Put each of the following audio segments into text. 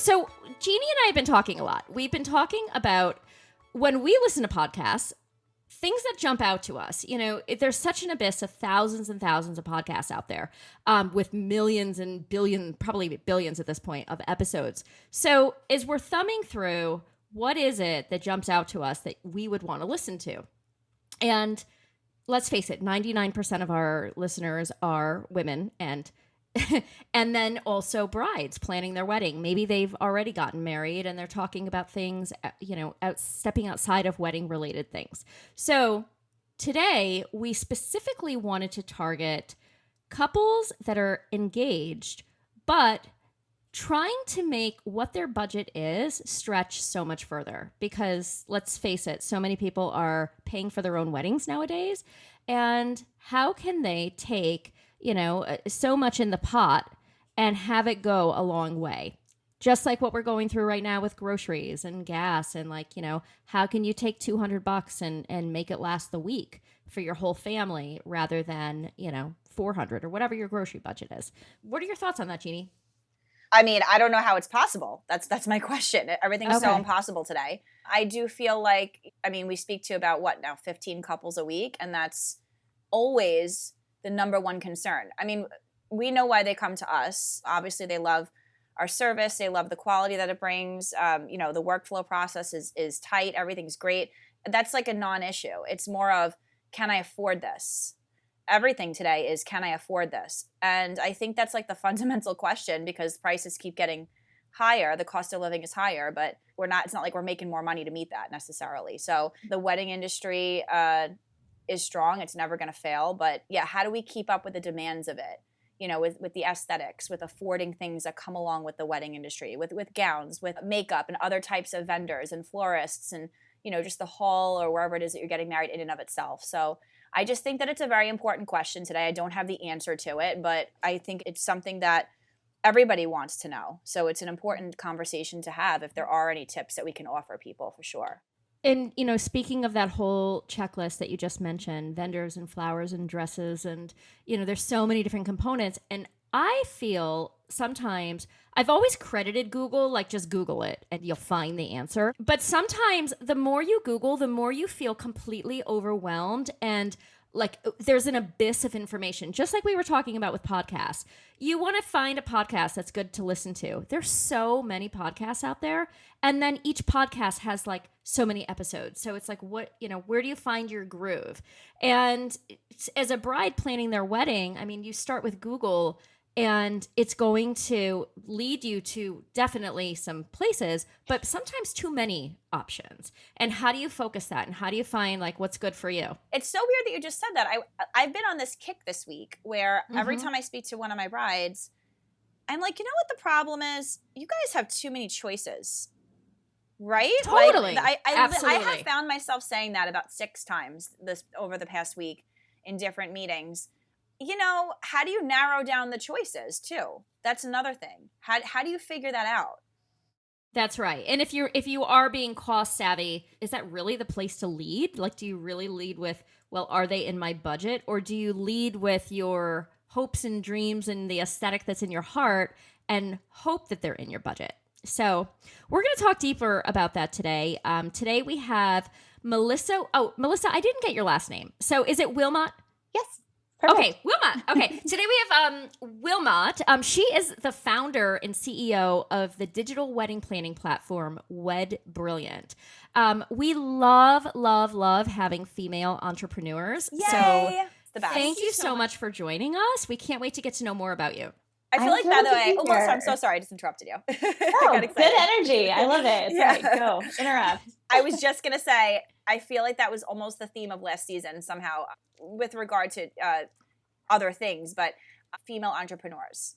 So Jeannie and I have been talking a lot. We've been talking about when we listen to podcasts, things that jump out to us. You know, there's such an abyss of thousands and thousands of podcasts out there with millions and billions, probably billions at this point, of episodes. So as we're thumbing through, what is it that jumps out to us that we would want to listen to? And let's face it, 99% of our listeners are women and and then also brides planning their wedding. Maybe they've already gotten married and they're talking about things, stepping outside of wedding related things. So today we specifically wanted to target couples that are engaged, but trying to make what their budget is stretch so much further. Because let's face it, so many people are paying for their own weddings nowadays. And how can they take so much in the pot and have it go a long way? Just like what we're going through right now with groceries and gas and how can you take $200 and make it last the week for your whole family rather than, $400 or whatever your grocery budget is. What are your thoughts on that, Jeannie? I mean, I don't know how it's possible. That's my question. Everything's so impossible today. I do feel like, we speak to about 15 couples a week, and that's always the number one concern. We know why they come to us. Obviously, they love our service. They love the quality that it brings. The workflow process is tight. Everything's great. That's like a non-issue. It's more of, can I afford this? Everything today is, can I afford this? And I think that's like the fundamental question, because prices keep getting higher. The cost of living is higher, but it's not like we're making more money to meet that necessarily. So the wedding industry is strong. It's never going to fail. But yeah, how do we keep up with the demands of it? With the aesthetics, with affording things that come along with the wedding industry, with gowns, with makeup and other types of vendors and florists and, just the hall or wherever it is that you're getting married in and of itself. So I just think that it's a very important question today. I don't have the answer to it, but I think it's something that everybody wants to know. So it's an important conversation to have if there are any tips that we can offer people, for sure. And, speaking of that whole checklist that you just mentioned, vendors and flowers and dresses and, there's so many different components. And I feel sometimes I've always credited Google, like just Google it and you'll find the answer. But sometimes the more you Google, the more you feel completely overwhelmed and like there's an abyss of information, just like we were talking about with podcasts. You want to find a podcast that's good to listen to. There's so many podcasts out there. And then each podcast has like so many episodes. So it's like, where do you find your groove? And as a bride planning their wedding, you start with Google and it's going to lead you to definitely some places, but sometimes too many options. And how do you focus that? And how do you find like what's good for you? It's so weird that you just said that. I've been on this kick this week where every time I speak to one of my brides, I'm like, what the problem is? You guys have too many choices, right? Totally. Absolutely. I have found myself saying that about 6 times over the past week in different meetings. How do you narrow down the choices too? That's another thing. How do you figure that out? That's right. And if you are being cost savvy, is that really the place to lead? Like, do you really lead with, well, are they in my budget? Or do you lead with your hopes and dreams and the aesthetic that's in your heart and hope that they're in your budget? So we're going to talk deeper about that today. Today we have Melissa. Oh, Melissa, I didn't get your last name. So is it Wilmot? Yes. Perfect. Okay, Wilmot. Okay, today we have Wilmot. She is the founder and CEO of the digital wedding planning platform WedBrilliant. We love having female entrepreneurs. Yay! So It's the best. thank you so much for joining us. We can't wait to get to know more about you. I feel like, by the way, Melissa, I'm so sorry I just interrupted you. Oh, good energy. I love it. It's right. Go, interrupt. I was just going to say, I feel like that was almost the theme of last season somehow with regard to other things, but female entrepreneurs,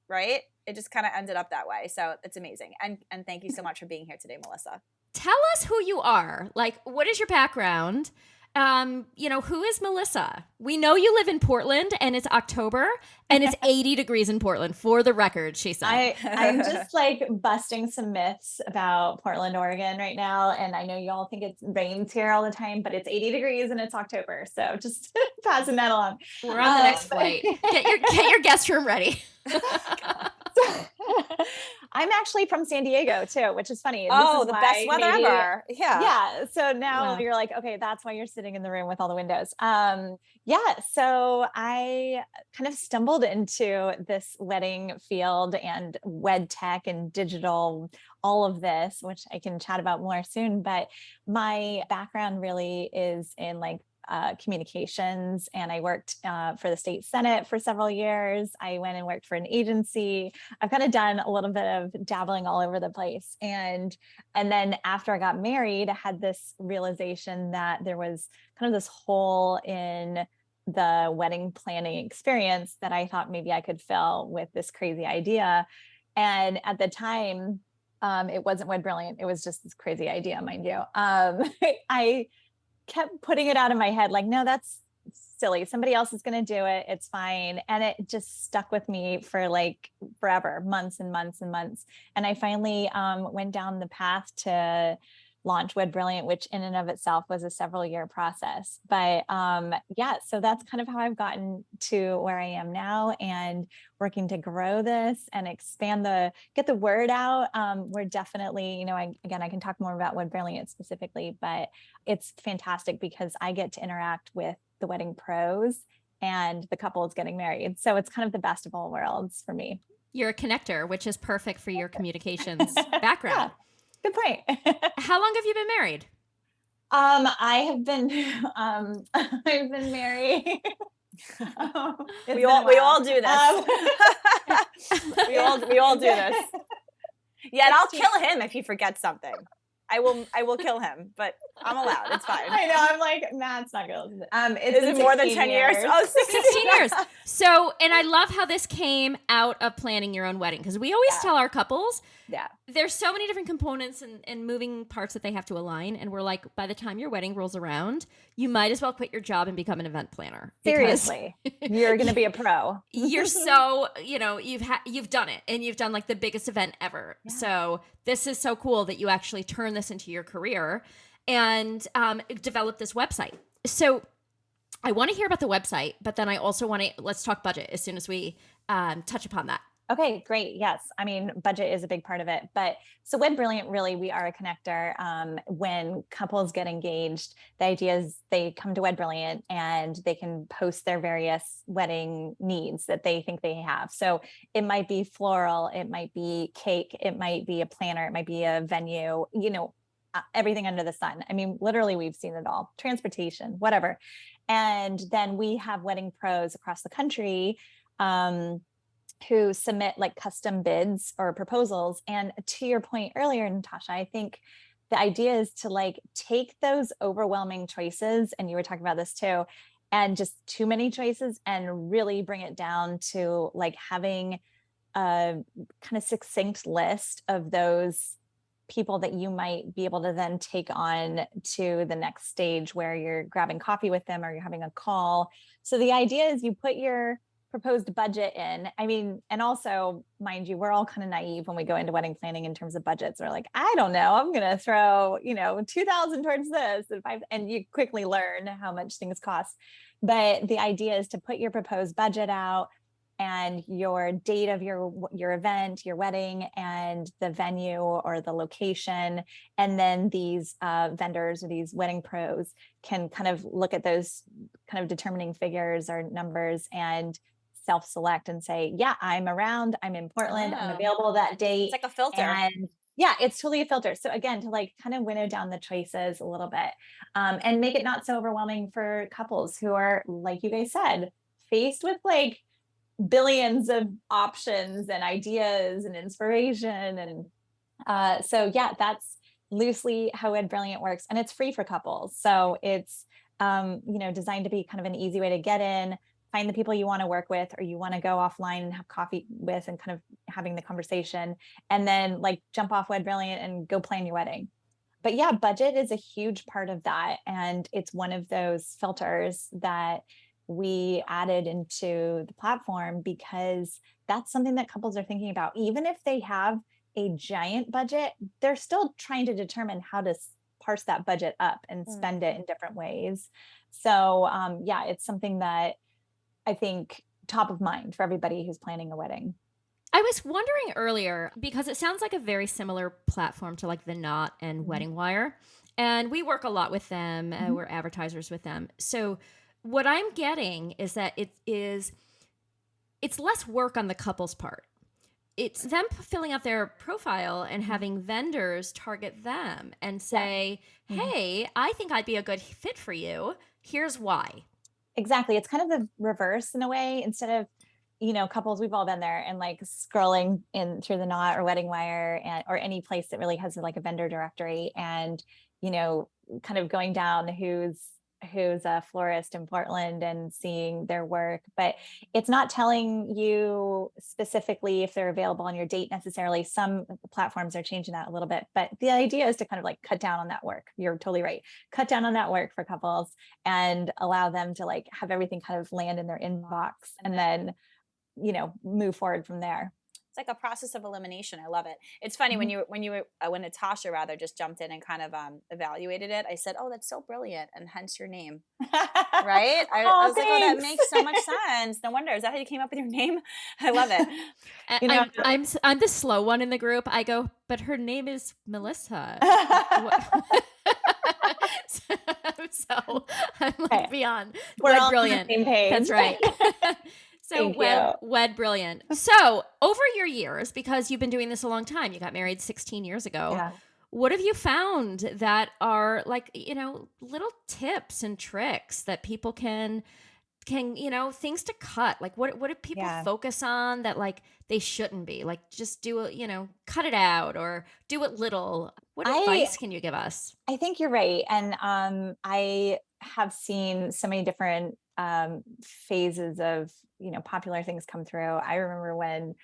right? It just kind of ended up that way. So it's amazing. And thank you so much for being here today, Melissa. Tell us who you are. Like, what is your background? Who is Melissa? We know you live in Portland and it's October and it's 80 degrees in Portland, for the record, she said. I'm just like busting some myths about Portland, Oregon right now. And I know you all think it rains here all the time, but it's 80 degrees and it's October. So just passing that along. We're on the next flight. Get your guest room ready. I'm actually from San Diego too, which is funny. Oh, This is the why best weather ever. Yeah. yeah. So now Wow. you're like, okay, that's why you're sitting in the room with all the windows. Yeah. So I kind of stumbled into this wedding field and wed tech and digital, all of this, which I can chat about more soon. But my background really is in like communications, and I worked for the state senate for several years. I went and worked for an agency. I've kind of done a little bit of dabbling all over the place, and then after I got married, I had this realization that there was kind of this hole in the wedding planning experience that I thought maybe I could fill with this crazy idea. And at the time, it wasn't WedBrilliant. It was just this crazy idea, mind you. I kept putting it out of my head, like, no, that's silly. Somebody else is going to do it. It's fine. And it just stuck with me for like forever, months and months and months. And I finally went down the path to launch WedBrilliant, which in and of itself was a several year process. But yeah, so that's kind of how I've gotten to where I am now, and working to grow this and expand get the word out. We're definitely, I can talk more about WedBrilliant specifically, but it's fantastic because I get to interact with the wedding pros and the couples getting married. So it's kind of the best of all worlds for me. You're a connector, which is perfect for your communications background. Yeah, good point. How long have you been married? I have been I've been married. We all do this. we all do this. Yet I'll kill him if he forgets something. I will kill him, but I'm allowed. It's fine. I know. I'm like, Matt's not good. Is it more than 10 years? Oh, 16 years. So, and I love how this came out of planning your own wedding, because we always tell our couples, there's so many different components and moving parts that they have to align. And we're like, by the time your wedding rolls around, you might as well quit your job and become an event planner. Seriously. You're going to be a pro. You're so, you've done it, and you've done like the biggest event ever. Yeah. So this is so cool that you actually turn this into your career and develop this website. So I want to hear about the website, but then I also let's talk budget as soon as we touch upon that. Okay, great. Yes. I mean, budget is a big part of it. But so WedBrilliant, really, we are a connector. When couples get engaged, the idea is they come to WedBrilliant and they can post their various wedding needs that they think they have. So it might be floral, it might be cake, it might be a planner, it might be a venue, everything under the sun. I mean, literally, we've seen it all, transportation, whatever. And then we have wedding pros across the country who submit like custom bids or proposals. And to your point earlier, Natasha, I think the idea is to like take those overwhelming choices, and you were talking about this too, and just too many choices, and really bring it down to like having a kind of succinct list of those people that you might be able to then take on to the next stage where you're grabbing coffee with them or you're having a call. So the idea is you put your proposed budget in. I mean, and also, mind you, we're all kind of naive when we go into wedding planning in terms of budgets. We're like, I don't know, I'm going to throw, 2,000 towards this and you quickly learn how much things cost. But the idea is to put your proposed budget out and your date of your event, your wedding, and the venue or the location. And then these vendors or these wedding pros can kind of look at those kind of determining figures or numbers and self-select and say, yeah, I'm around, I'm in Portland, I'm available that date. It's like a filter. And yeah, it's totally a filter. So again, to like kind of winnow down the choices a little bit and make it not so overwhelming for couples who are, like you guys said, faced with like billions of options and ideas and inspiration. And so yeah, that's loosely how WedBrilliant works. And it's free for couples. So it's designed to be kind of an easy way to get in, find the people you want to work with, or you want to go offline and have coffee with and kind of having the conversation, and then like jump off WedBrilliant and go plan your wedding. But yeah, budget is a huge part of that. And it's one of those filters that we added into the platform because that's something that couples are thinking about. Even if they have a giant budget, they're still trying to determine how to parse that budget up and spend it in different ways. So yeah, it's something that I think top of mind for everybody who's planning a wedding. I was wondering earlier, because it sounds like a very similar platform to like The Knot and Wedding Wire. And we work a lot with them. We're advertisers with them. So what I'm getting is that it's less work on the couple's part. It's them filling out their profile and having vendors target them and say, hey, I think I'd be a good fit for you. Here's why. Exactly. It's kind of the reverse in a way. Instead of, couples, we've all been there and like scrolling in through The Knot or Wedding Wire or any place that really has like a vendor directory and, kind of going down who's a florist in Portland and seeing their work, but it's not telling you specifically if they're available on your date necessarily. Some platforms are changing that a little bit, but the idea is to kind of like cut down on that work. You're totally right. Cut down on that work for couples and allow them to like have everything kind of land in their inbox and then, move forward from there. It's like a process of elimination. I love it. It's funny when Natasha rather just jumped in and kind of evaluated it. I said, "Oh, that's so brilliant," and hence your name, right? I was like, "Oh, that makes so much sense. No wonder. Is that how you came up with your name?" I love it. I'm the slow one in the group. I go, but her name is Melissa. So I'm like beyond. We're all brilliant. On the same page. That's right. So WedBrilliant. So over your years, because you've been doing this a long time, you got married 16 years ago. Yeah. What have you found that are like, little tips and tricks that people can, things to cut? Like what do people focus on that like they shouldn't be? Like just do it, cut it out or do it little. What advice can you give us? I think you're right. And I have seen so many different phases of popular things come through. I remember when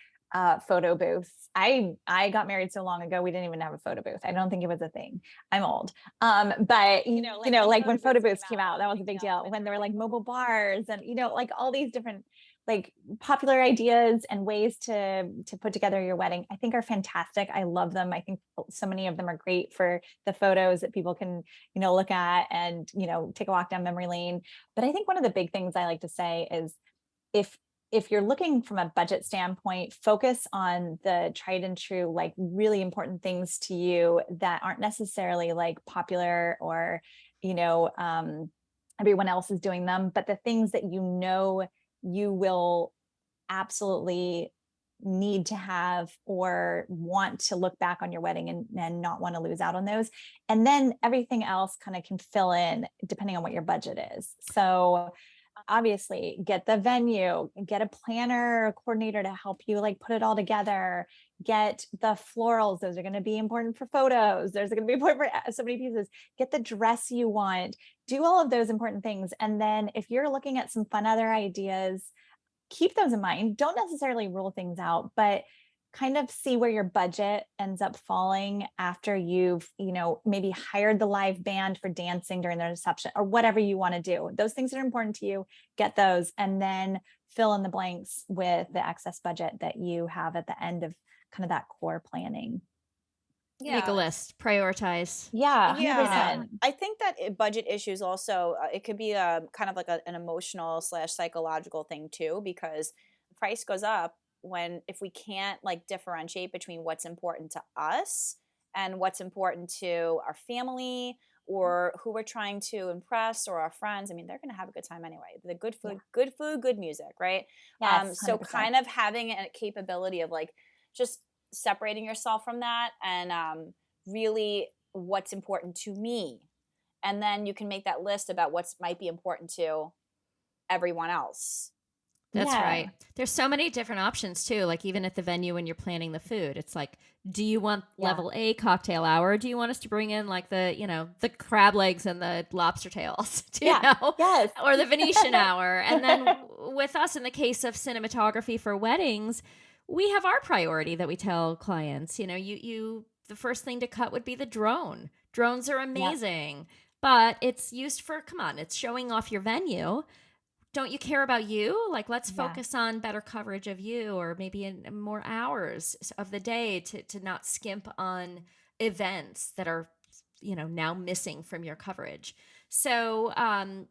photo booths. I got married so long ago, we didn't even have a photo booth. I don't think it was a thing. I'm old. But like when photo booths came out, that was a big deal. When there were like mobile bars and like all these different like popular ideas and ways to put together your wedding, I think are fantastic. I love them. I think so many of them are great for the photos that people can, look at and, take a walk down memory lane. But I think one of the big things I like to say is if you're looking from a budget standpoint, focus on the tried and true, like really important things to you that aren't necessarily like popular or, everyone else is doing them, but the things that you will absolutely need to have or want to look back on your wedding and not want to lose out on those. And then everything else kind of can fill in depending on what your budget is. So obviously get the venue, get a planner or coordinator to help you like put it all together, get the florals. Those are going to be important for photos. There's going to be important for so many pieces. Get the dress you want, do all of those important things. And then if you're looking at some fun other ideas, keep those in mind. Don't necessarily rule things out, but kind of see where your budget ends up falling after you've, maybe hired the live band for dancing during the reception or whatever you want to do. Those things that are important to you, get those, and then fill in the blanks with the excess budget that you have at the end of kind of that core planning. Yeah. Make a list, prioritize. Yeah. 100%. Yeah. I think that budget issues also, it could be kind of like an emotional / psychological thing too, because price goes up if we can't like differentiate between what's important to us and what's important to our family or who we're trying to impress or our friends. I mean, they're going to have a good time anyway. The good food, good music, right? Yes, so kind of having a capability of like just separating yourself from that and really what's important to me. And then you can make that list about what might be important to everyone else. That's right. There's so many different options too. Like even at the venue when you're planning the food, it's like, do you want level A cocktail hour? Or do you want us to bring in like the crab legs and the lobster tails? Yes. Or the Venetian hour. And then with us in the case of cinematography for weddings, we have our priority that we tell clients, the first thing to cut would be the drone. Drones are amazing, but it's used for, it's showing off your venue. Don't you care about you? Like, let's focus on better coverage of you or maybe in more hours of the day to not skimp on events that are, now missing from your coverage. So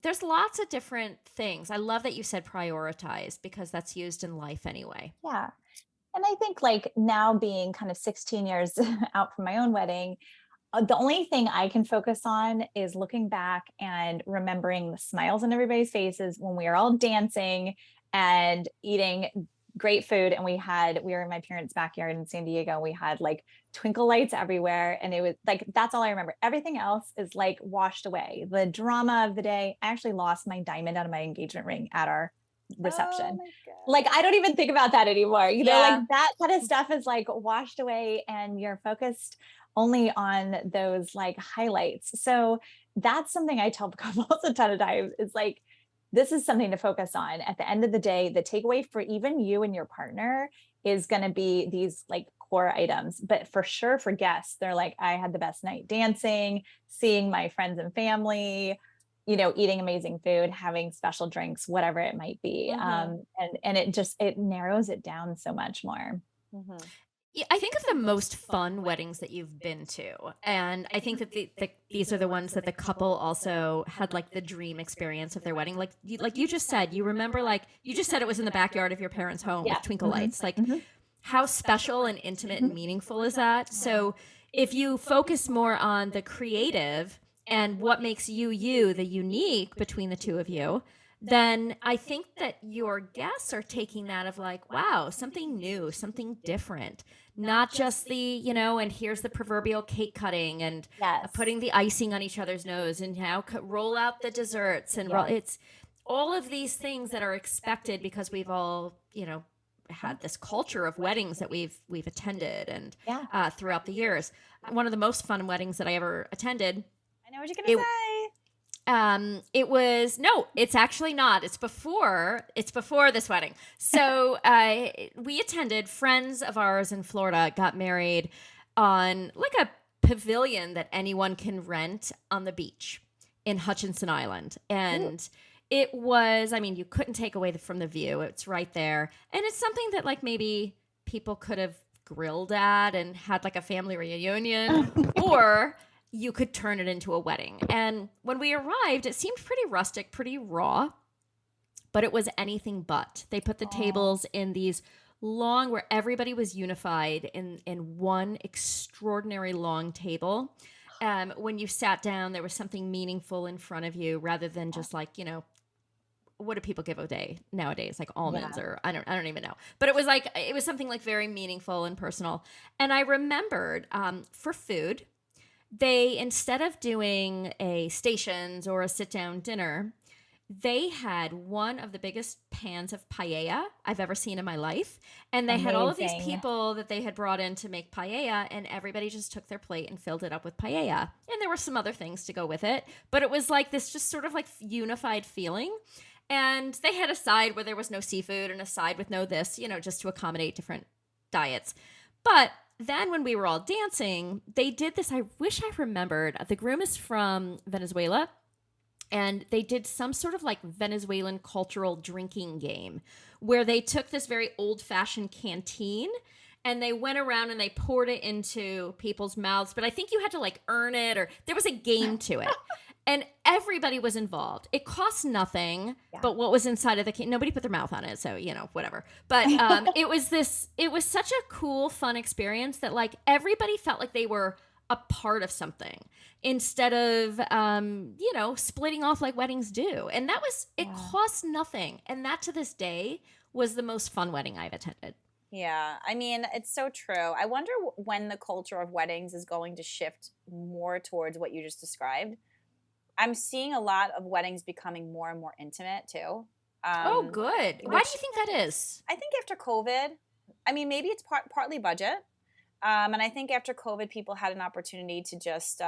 there's lots of different things. I love that you said prioritize because that's used in life anyway. Yeah. And I think like now being kind of 16 years out from my own wedding, the only thing I can focus on is looking back and remembering the smiles on everybody's faces when we were all dancing and eating great food. And we were in my parents' backyard in San Diego. We had like twinkle lights everywhere. And it was like, that's all I remember. Everything else is like washed away. The drama of the day, I actually lost my diamond out of my engagement ring at our reception. Oh my God. Like, I don't even think about that anymore. You know, Yeah. like that kind of stuff is like washed away and you're focused only on those like highlights. So that's something I tell couples a ton of times. It's like, this is something to focus on. At the end of the day, the takeaway for even you and your partner is going to be these like core items. But for sure, for guests, they're like, I had the best night dancing, seeing my friends and family, you know, eating amazing food, having special drinks, whatever it might be. And it narrows it down so much more. Yeah, I think of the most fun weddings that you've been to, and I think that these are the ones that the couple also had like the dream experience of their wedding. Like you just said, you remember, like you just said, it was in the backyard of your parents' home with twinkle lights. Like how special and intimate and meaningful is that? So if you focus more on the creative and what makes you, the unique between the two of you, then I think that your guests are taking that of like, wow, something new, something different, not just the, you know, and here's the proverbial cake cutting and putting the icing on each other's nose and now roll out the desserts and it's all of these things that are expected because we've all, you know, had this culture of weddings that we've attended and throughout the years. One of the most fun weddings that I ever attended. I know what you're going to say. It's actually not. It's before this wedding. So we attended, friends of ours in Florida got married on like a pavilion that anyone can rent on the beach in Hutchinson Island. And it was, I mean, you couldn't take away from the view. It's right there. And it's something that like maybe people could have grilled at and had like a family reunion or you could turn it into a wedding. And when we arrived, it seemed pretty rustic, pretty raw, but it was anything but. They put the tables in these long, where everybody was unified in one extraordinary long table. When you sat down, there was something meaningful in front of you rather than just like, you know, what do people give a day nowadays? Like almonds or I don't even know. But it was something like very meaningful and personal. And I remembered for food, they, instead of doing a stations or a sit-down dinner, they had one of the biggest pans of paella I've ever seen in my life. And they had all of these people that they had brought in to make paella, and everybody just took their plate and filled it up with paella. And there were some other things to go with it. But it was like this just sort of like unified feeling. And they had a side where there was no seafood and a side with no this, you know, just to accommodate different diets. But then when we were all dancing, they did this. I wish I remembered. The groom is from Venezuela, and they did some sort of like Venezuelan cultural drinking game where they took this very old-fashioned canteen and they went around and they poured it into people's mouths. But I think you had to like earn it, or there was a game to it. And everybody was involved. It cost nothing, but what was inside of the can, nobody put their mouth on it, so, you know, whatever. But it was such a cool, fun experience that, like, everybody felt like they were a part of something instead of, you know, splitting off like weddings do. And it cost nothing. And that, to this day, was the most fun wedding I've attended. Yeah, I mean, it's so true. I wonder when the culture of weddings is going to shift more towards what you just described. I'm seeking a lot of weddings becoming more and more intimate too. Oh, good. Why do you think that is? I think after COVID, I mean, maybe it's partly budget. And I think after COVID, people had an opportunity to just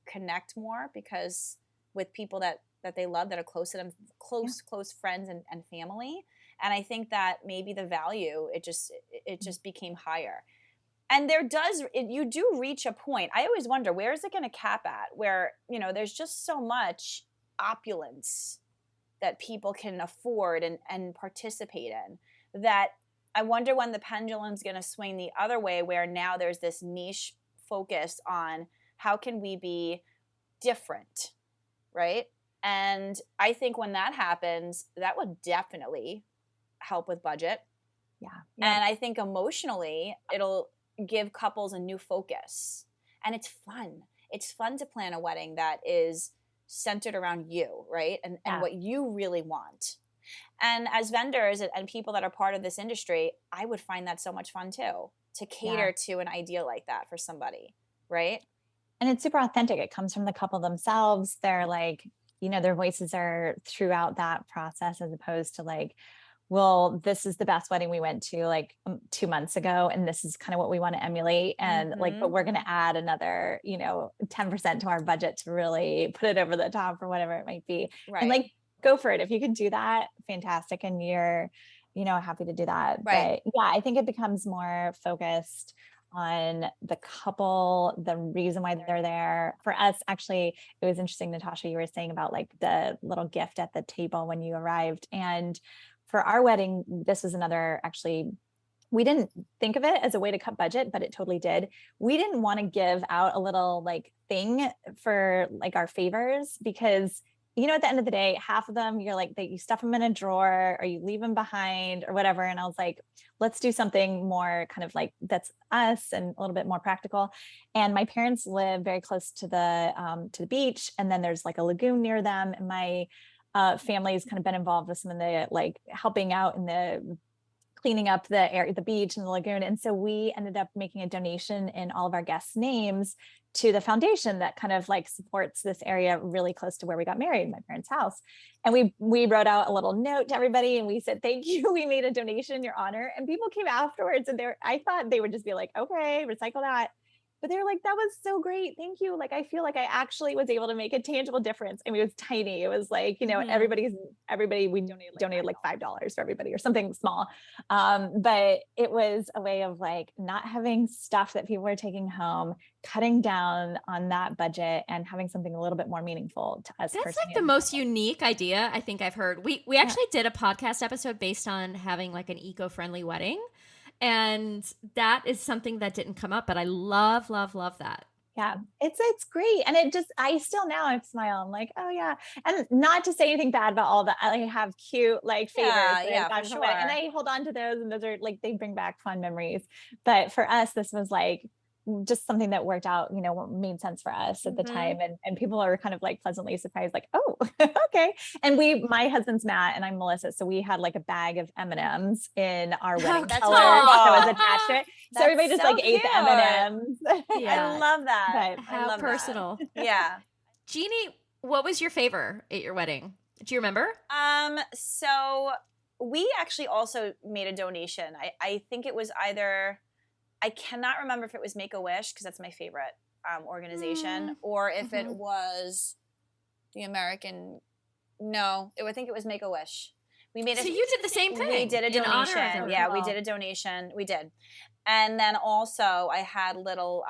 connect more because with people that they love, that are close to them, close friends and family. And I think that maybe the value, it just became higher. And you do reach a point. I always wonder, where is it going to cap at? Where, you know, there's just so much opulence that people can afford and participate in, that I wonder when the pendulum's going to swing the other way, where now there's this niche focus on how can we be different, right? And I think when that happens, that would definitely help with budget. Yeah. And I think emotionally, it'll give couples a new focus. And it's fun. It's fun to plan a wedding that is centered around you, right? And what you really want. And as vendors and people that are part of this industry, I would find that so much fun too, to cater to an idea like that for somebody, right? And it's super authentic. It comes from the couple themselves. They're like, their voices are throughout that process, as opposed to like, well, this is the best wedding we went to like 2 months ago, and this is kind of what we want to emulate. And like, but we're going to add another, 10% to our budget to really put it over the top or whatever it might be. Right. And like, go for it. If you can do that, fantastic. And you're, happy to do that. Right. But yeah, I think it becomes more focused on the couple, the reason why they're there. For us, actually, it was interesting, Natasha, you were saying about like the little gift at the table when you arrived. And for our wedding, this was another, actually, we didn't think of it as a way to cut budget, but it totally did. We didn't want to give out a little like thing for like our favors, because at the end of the day, half of them, you're like, you stuff them in a drawer or you leave them behind or whatever. And I was like, let's do something more kind of like that's us and a little bit more practical. And my parents live very close to the beach. And then there's like a lagoon near them. And my family has kind of been involved with some of the like helping out in the cleaning up the area, the beach and the lagoon. And so we ended up making a donation in all of our guests' names to the foundation that kind of like supports this area really close to where we got married, my parents' house. And we wrote out a little note to everybody and we said, thank you. We made a donation in your honor. And people came afterwards and I thought they would just be like, okay, recycle that. But they were like, that was so great. Thank you. Like, I feel like I actually was able to make a tangible difference. I mean, it was tiny. It was like, everybody, we donated like $5 for everybody or something small. But it was a way of like not having stuff that people were taking home, cutting down on that budget and having something a little bit more meaningful to us. That's like the most unique idea I think I've heard. We actually did a podcast episode based on having like an eco-friendly wedding. And that is something that didn't come up, but I love, love, love that. Yeah, it's great. And I still now I smile. I'm like, oh yeah. And not to say anything bad about all that. I have cute like favors. Yeah, for sure. And I hold on to those, and those are like, they bring back fun memories. But for us, this was like just something that worked out, made sense for us at the time. And people are kind of like pleasantly surprised, like, oh, okay. And my husband's Matt and I'm Melissa. So we had like a bag of M&Ms in our wedding color that was attached to it. So everybody just like ate the M&Ms. Yeah. I love that. How personal. That. Yeah. Jeannie, what was your favor at your wedding? Do you remember? So we actually also made a donation. I think it was I cannot remember if it was Make-A-Wish, because that's my favorite organization, or if it was the American. No, I think it was Make-A-Wish. We made. So you did the same thing. We did a donation. Yeah, we did a donation. We did, and then also I had little.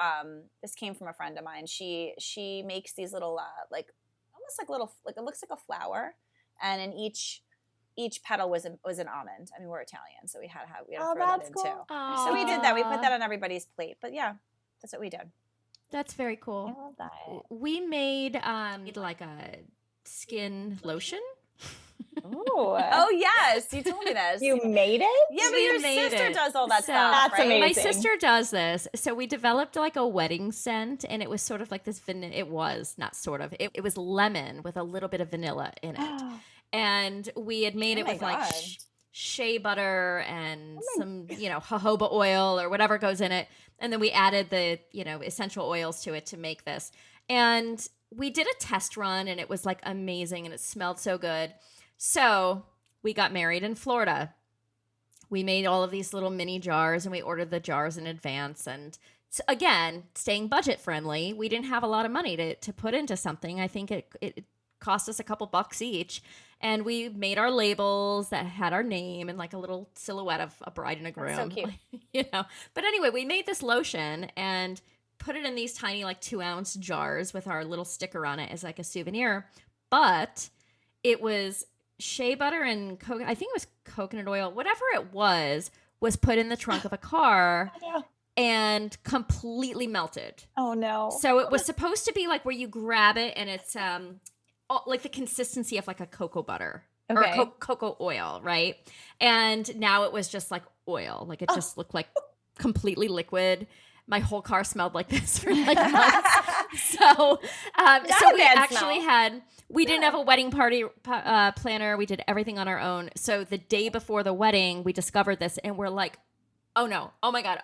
This came from a friend of mine. She makes these little like almost like little like it looks like a flower, and in each petal was an almond. I mean, we're Italian, so we had to throw that in too. Aww. So we did that. We put that on everybody's plate. But yeah, that's what we did. That's very cool. I love that. We made like a skin lotion. Oh yes, you told me this. You made it? Yeah, but your sister does all that stuff. That's right? amazing. My sister does this. So we developed like a wedding scent, and it was sort of like this vanilla. It was not sort of. It was lemon with a little bit of vanilla in it. And we had made it with like shea butter and some, jojoba oil or whatever goes in it. And then we added the, essential oils to it to make this. And we did a test run, and it was like amazing, and it smelled so good. So we got married in Florida. We made all of these little mini jars, and we ordered the jars in advance. And again, staying budget friendly, we didn't have a lot of money to put into something. I think it cost us a couple bucks each. And we made our labels that had our name and like a little silhouette of a bride and a groom. That's so cute. But anyway, we made this lotion and put it in these tiny like 2-ounce jars with our little sticker on it as like a souvenir. But it was shea butter and I think it was coconut oil, whatever it was put in the trunk of a car and completely melted. Oh no. So it was supposed to be like where you grab it and it's like the consistency of like a cocoa butter. or Okay. cocoa oil, right? And now it was just like oil. Like it just looked like completely liquid. My whole car smelled like this for like months. So we actually we didn't have a wedding party planner. We did everything on our own. So the day before the wedding, we discovered this and we're like, oh no, oh my God,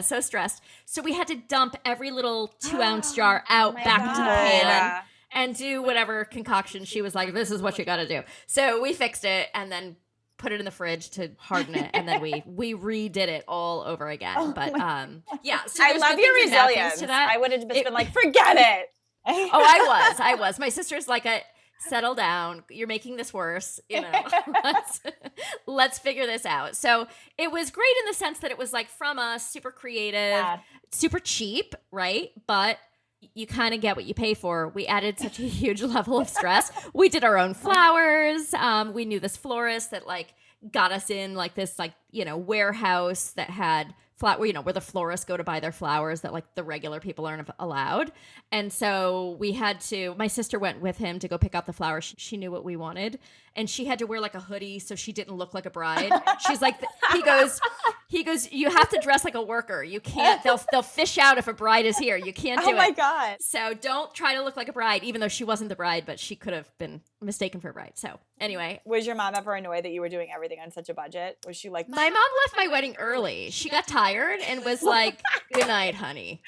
so stressed. So we had to dump every little 2-ounce jar out back into the pan and do whatever concoction she was like, this is what you got to do. So we fixed it and then put it in the fridge to harden it, and then we redid it all over again. But yeah, so I love your resilience. To that. I would have just been like, forget it. I was. My sister's like, settle down. You're making this worse. You know, let's figure this out. So it was great in the sense that it was like from us, super creative, super cheap, right? But you kind of get what you pay for. We added such a huge level of stress. We did our own flowers. We knew this florist that like got us in like this like, you know, warehouse that had where the florists go to buy their flowers that like the regular people aren't allowed. And so my sister went with him to go pick out the flowers. She knew what we wanted. And she had to wear like a hoodie so she didn't look like a bride. She's like, he goes, you have to dress like a worker. You can't, they'll fish out if a bride is here. You can't do it. Oh my God. So don't try to look like a bride, even though she wasn't the bride, but she could have been mistaken for a bride. So anyway. Was your mom ever annoyed that you were doing everything on such a budget? Was she like, my mom left my wedding early. She got tired and was like, good night, honey.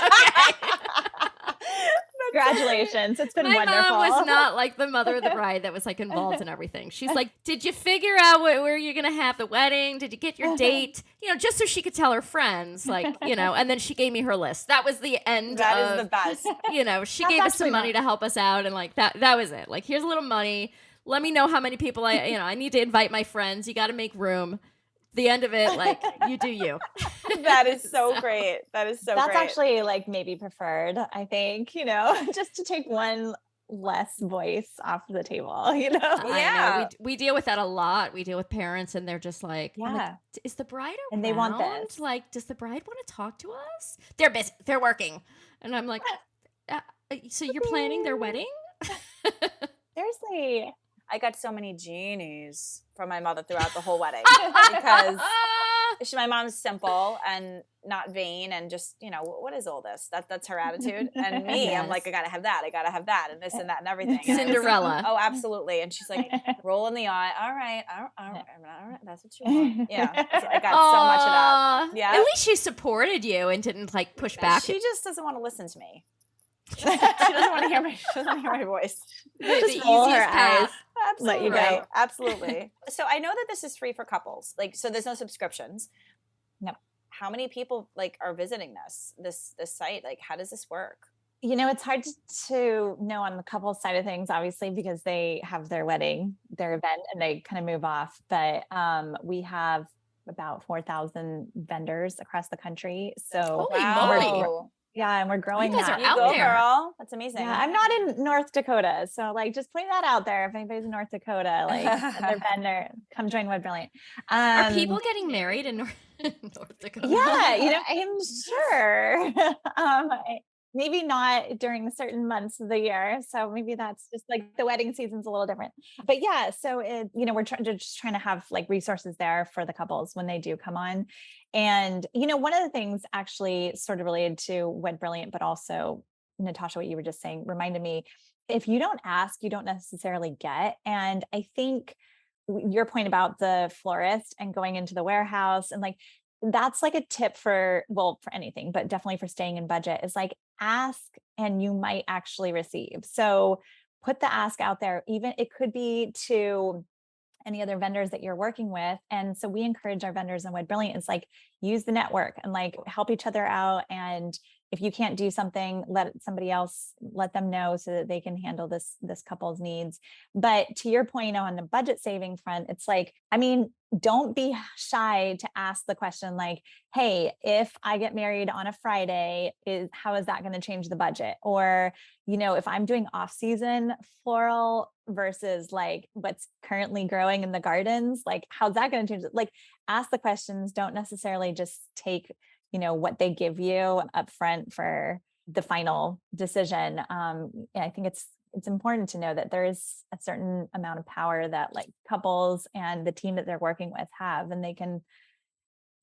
Okay. Congratulations. It's been wonderful. My mom was not like the mother of the bride that was like involved in everything. She's like, did you figure out where you're going to have the wedding? Did you get your date? You know, just so she could tell her friends, like, you know, and then she gave me her list. That was the end. That is the best. You know, she gave us some money to help us out. And like, that was it. Like, here's a little money. Let me know how many people I need to invite my friends. You got to make room. The end of it, like, you do you. That is so great. That's great. That's actually like maybe preferred, I think, you know, just to take one less voice off the table, you know? Yeah. I know. We deal with that a lot. We deal with parents and they're just like, yeah, is the bride around? And they want this. Like, does the bride want to talk to us? They're busy. They're working. And I'm like, so you're planning their wedding? Seriously. I got so many genies from my mother throughout the whole wedding because my mom's simple and not vain and just, you know, what is all this? That's her attitude. And me, yes. I'm like, I gotta have that, and this and that and everything. Cinderella. Oh, absolutely. And she's like, rolling the eye. All right, that's what you want. Yeah, I got so much of that. Yeah. At least she supported you and didn't like push back. She just doesn't want to listen to me. She doesn't want to hear my voice. Just roll her eyes. Absolutely. Let you go. Absolutely. So I know that this is free for couples. Like, so there's no subscriptions. No. How many people like are visiting this site? Like, how does this work? You know, it's hard to know on the couple side of things, obviously, because they have their wedding, their event, and they kind of move off. But we have about 4,000 vendors across the country. So holy moly. Yeah, and we're growing that. You out there, girl. That's amazing. Yeah, I'm not in North Dakota, so like just putting that out there. If anybody's in North Dakota, like their vendor, come join WedBrilliant. Are people getting married in North Dakota? Yeah, you know, I'm sure. Maybe not during certain months of the year. So maybe that's just like the wedding season's a little different. But yeah, so we're just trying to have like resources there for the couples when they do come on. And, you know, one of the things actually sort of related to WedBrilliant, but also Natasha, what you were just saying reminded me, if you don't ask, you don't necessarily get. And I think your point about the florist and going into the warehouse and like, that's like a tip for anything, but definitely for staying in budget is like ask and you might actually receive. So put the ask out there, even it could be to any other vendors that you're working with. And so we encourage our vendors in WedBrilliant is like use the network and like help each other out. And if you can't do something, let them know so that they can handle this couple's needs. But to your point on the budget saving front, it's like, I mean, don't be shy to ask the question like, hey, if I get married on a Friday, how is that going to change the budget? Or, you know, if I'm doing off-season floral versus like what's currently growing in the gardens, like how's that going to change it? Like ask the questions, don't necessarily just take, you know, what they give you up front for the final decision. I think it's it's important to know that there is a certain amount of power that like couples and the team that they're working with have, and they can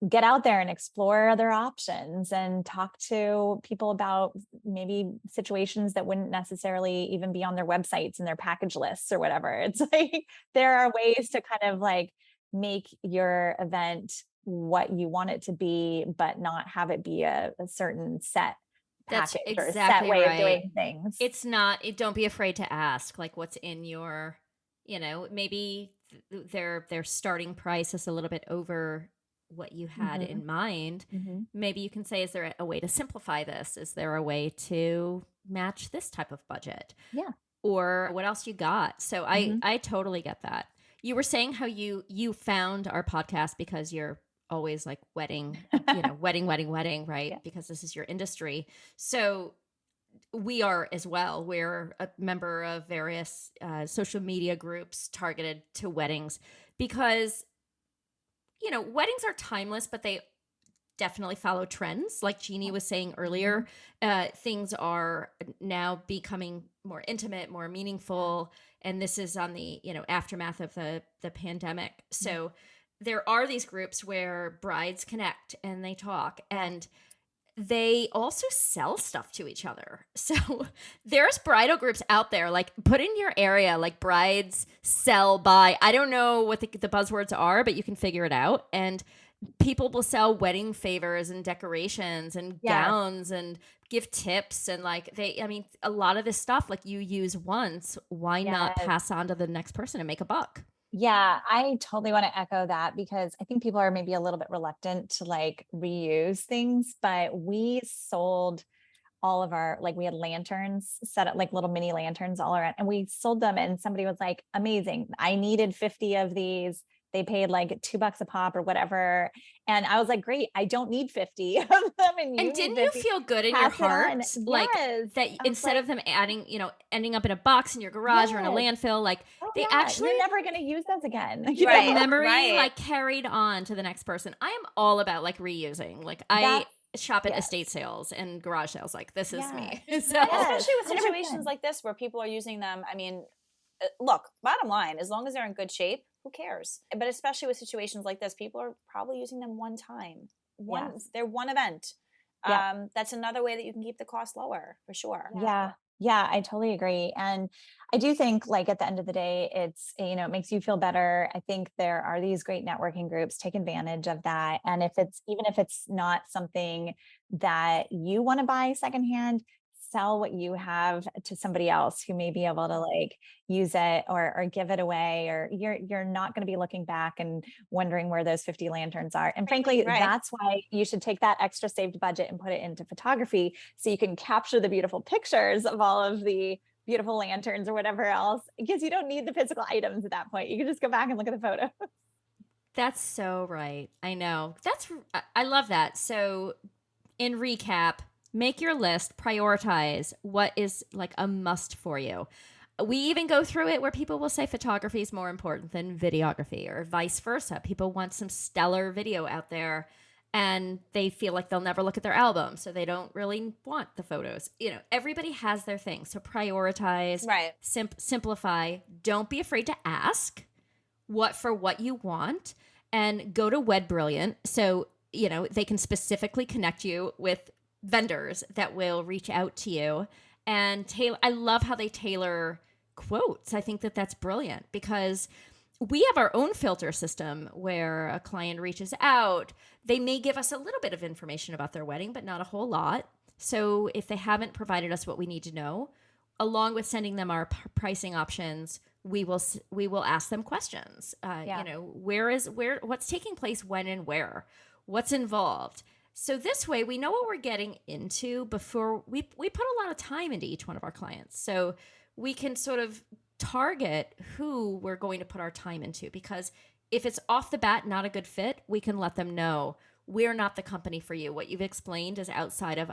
get out there and explore other options and talk to people about maybe situations that wouldn't necessarily even be on their websites and their package lists or whatever. It's like there are ways to kind of like make your event what you want it to be, but not have it be a certain set That's package or a set exactly way of right. doing things. It's not, don't be afraid to ask like what's in your, maybe their starting price is a little bit over what you had in mind. Maybe you can say, is there a way to simplify this? Is there a way to match this type of budget? Yeah. Or what else you got? So I totally get that. You were saying how you found our podcast because you're always like wedding, wedding, right? Yeah. Because this is your industry. So we are as well. We're a member of various social media groups targeted to weddings because, weddings are timeless, but they definitely follow trends. Like Jeannie was saying earlier, things are now becoming more intimate, more meaningful. And this is on the, aftermath of the pandemic. So there are these groups where brides connect and they talk, and they also sell stuff to each other. So there's bridal groups out there, like put in your area, like brides sell, buy. I don't know what the buzzwords are, but you can figure it out. And people will sell wedding favors and decorations and gowns and give tips. And like a lot of this stuff, like you use once, why not pass on to the next person and make a buck? Yeah, I totally want to echo that because I think people are maybe a little bit reluctant to like reuse things, but we sold all of our, like we had lanterns set up, like little mini lanterns all around, and we sold them, and somebody was like, amazing, I needed 50 of these. They paid like $2 a pop or whatever. And I was like, great, I don't need 50 of them. And didn't you feel good in your heart? Like that instead of them ending up in a box in your garage or in a landfill, like they actually, you're never going to use those again. The memory like carried on to the next person. I am all about like reusing. Like I shop at estate sales and garage sales. Like this is me. So especially with situations like this where people are using them. I mean, look, bottom line, as long as they're in good shape, who cares? But especially with situations like this, people are probably using them one time. They're one event. That's another way that you can keep the cost lower for sure. Yeah, I totally agree. And I do think like at the end of the day, it's, it makes you feel better. I think there are these great networking groups, take advantage of that. And even if it's not something that you want to buy secondhand, sell what you have to somebody else who may be able to like use it or give it away, or you're not going to be looking back and wondering where those 50 lanterns are. And frankly, that's why you should take that extra saved budget and put it into photography so you can capture the beautiful pictures of all of the beautiful lanterns or whatever else, because you don't need the physical items at that point. You can just go back and look at the photo. That's so right. I know. I love that. So in recap, make your list, prioritize what is like a must for you. We even go through it where people will say photography is more important than videography, or vice versa. People want some stellar video out there and they feel like they'll never look at their album, so they don't really want the photos. Everybody has their thing. So prioritize, simplify. Don't be afraid to ask what you want, and go to WedBrilliant. So, they can specifically connect you with vendors that will reach out to you and tailor. I love how they tailor quotes. I think that that's brilliant because we have our own filter system where a client reaches out. They may give us a little bit of information about their wedding, but not a whole lot. So if they haven't provided us what we need to know, along with sending them our pricing options, we will ask them questions. What's taking place when and where, what's involved. So this way we know what we're getting into before we put a lot of time into each one of our clients. So we can sort of target who we're going to put our time into, because if it's off the bat not a good fit, we can let them know we're not the company for you. What you've explained is outside of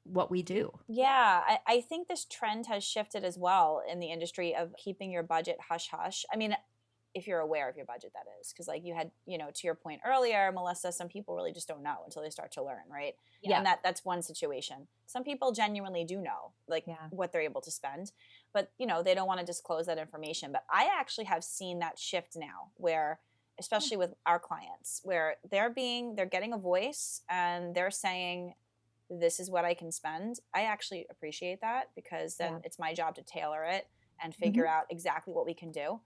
what we do. Yeah, I think this trend has shifted as well in the industry of keeping your budget hush hush. I mean, if you're aware of your budget, that is. Because like you had, to your point earlier, Melissa, some people really just don't know until they start to learn, right? Yeah. And that's one situation. Some people genuinely do know, like what they're able to spend, but they don't want to disclose that information. But I actually have seen that shift now where, especially with our clients, where they're getting a voice and they're saying, this is what I can spend. I actually appreciate that, because then it's my job to tailor it and figure out exactly what we can do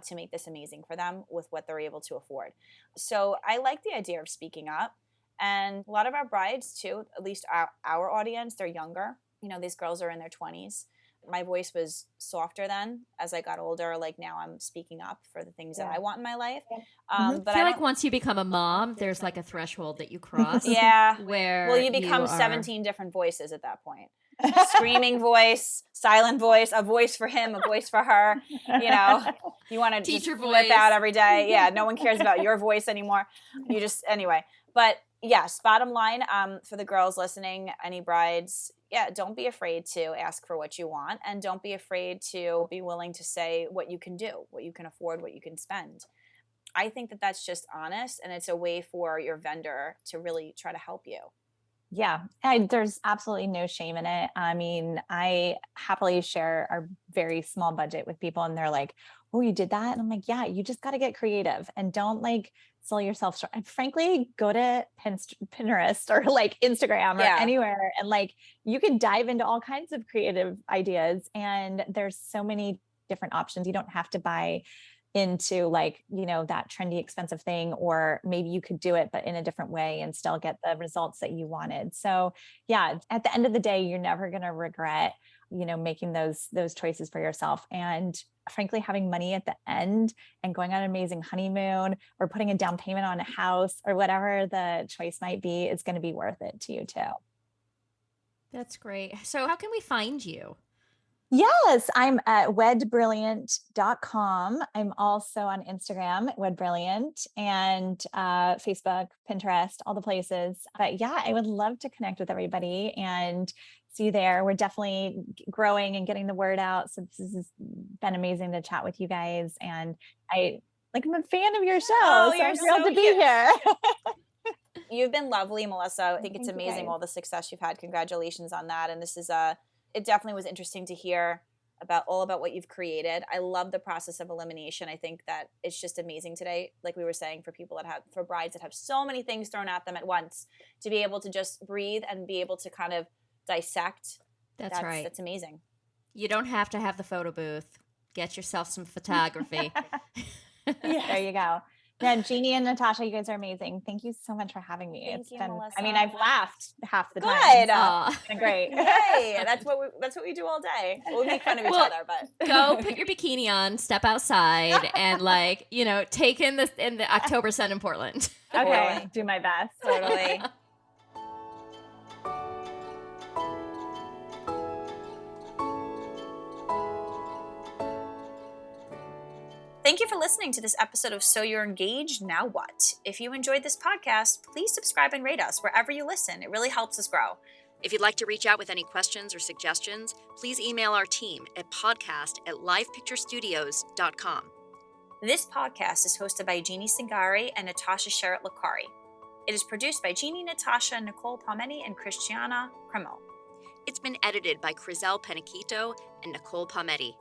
to make this amazing for them with what they're able to afford. So I like the idea of speaking up. And a lot of our brides too, at least our audience, they're younger. These girls are in their 20s. My voice was softer then. As I got older, like now I'm speaking up for the things that I want in my life. But I feel like once you become a mom, there's like a threshold that you cross. Where you become 17 different voices at that point. Screaming voice, silent voice, a voice for him, a voice for her. You want to teacher just voice flip out every day. Yeah, no one cares about your voice anymore. Anyway. But yes, bottom line, for the girls listening, any brides, don't be afraid to ask for what you want, and don't be afraid to be willing to say what you can do, what you can afford, what you can spend. I think that that's just honest, and it's a way for your vendor to really try to help you. Yeah, there's absolutely no shame in it. I mean, I happily share our very small budget with people, and they're like, oh, you did that? And I'm like, yeah, you just got to get creative and don't like sell yourself short. And frankly, go to Pinterest or like Instagram or anywhere. And like, you can dive into all kinds of creative ideas, and there's so many different options. You don't have to buy into like, that trendy, expensive thing, or maybe you could do it, but in a different way and still get the results that you wanted. So yeah, at the end of the day, you're never going to regret, making those choices for yourself. And frankly, having money at the end and going on an amazing honeymoon or putting a down payment on a house or whatever the choice might be, is going to be worth it to you too. That's great. So how can we find you? Yes, I'm at WedBrilliant.com. I'm also on Instagram, WedBrilliant, and Facebook, Pinterest, all the places. But yeah, I would love to connect with everybody and see you there. We're definitely growing and getting the word out. So this has been amazing to chat with you guys. And I'm a fan of your show. Oh, so I'm thrilled to be here. You've been lovely, Melissa. I think it's amazing all the success you've had. Congratulations on that. And this is it definitely was interesting to hear about what you've created. I love the process of elimination. I think that it's just amazing today, like we were saying, for brides that have so many things thrown at them at once, to be able to just breathe and be able to kind of dissect. That's right. That's amazing. You don't have to have the photo booth. Get yourself some photography. There you go. Then Jeannie and Natasha, you guys are amazing. Thank you so much for having me. Thank you, Melissa. I mean, I've laughed half the time. Good. It's been great. Hey, that's what we do all day. We'll make fun of each other, but go put your bikini on, step outside, and take in the October sun in Portland. Okay, do my best. Totally. Thank you for listening to this episode of So You're Engaged, Now What? If you enjoyed this podcast, please subscribe and rate us wherever you listen. It really helps us grow. If you'd like to reach out with any questions or suggestions, please email our team at podcast@livepicturestudios.com. This podcast is hosted by Jeannie Singari and Natasha Sherritt-Lacari. It is produced by Jeannie, Natasha, Nicole Palmetti, and Christiana Cremo. It's been edited by Crizel Peniquito and Nicole Palmetti.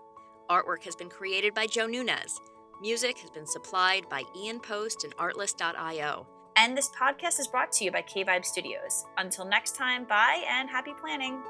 Artwork has been created by Joe Nunez. Music has been supplied by Ian Post and Artlist.io. And this podcast is brought to you by K-Vibe Studios. Until next time, bye and happy planning.